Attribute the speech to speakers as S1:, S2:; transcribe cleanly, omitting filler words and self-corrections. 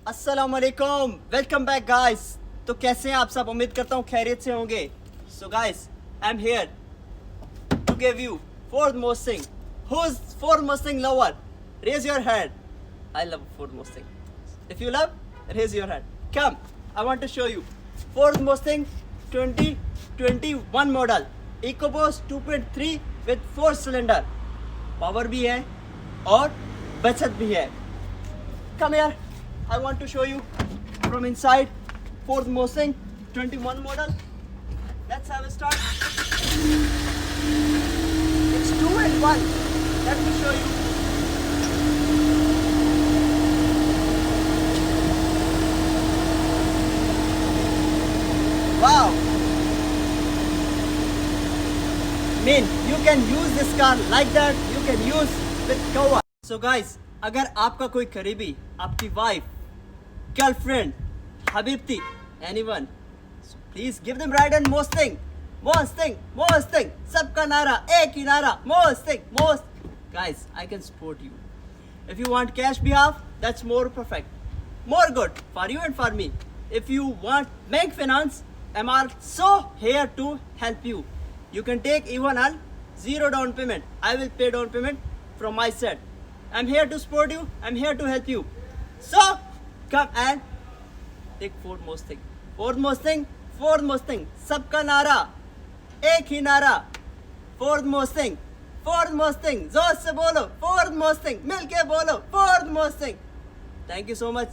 S1: अस्सलाम वालेकुम, welcome back guys. तो कैसे हैं आप सब? उम्मीद करता हूँ खैरियत से होंगे। So guys, I am here to give you Ford Mustang. Who's Ford Mustang lover? Raise your hand. I love Ford Mustang. If you love, raise your hand. Come, I want to show you Ford Mustang 2021 model EcoBoost 2.3 with 4 cylinder. Power भी है और बचत भी है। Come here. I want to show you from inside Ford Mustang 21 model. Let's have a start. It's 2 and 1. Let me show you. Wow. You can use this car like that. You can use with Carwow. So guys, अगर आपका कोई करीबी, आपकी wife, girlfriend, हबीबती, anyone, so please give them ride on Mustang. Mustang. सबका नारा एक ही नारा, Mustang. Guys, I can support you. If you want cash behalf, that's more perfect, more good for you and for me. If you want bank finance, I'm also here to help you. You can take even on 0 down payment. I will pay down payment from my side. I'm here to support you. I'm here to help you. So come and take Ford Mustang. Ford Mustang. सबका नारा एक ही नारा, Ford Mustang. जोर से बोलो Ford Mustang. मिलके बोलो Ford Mustang. Thank you so much.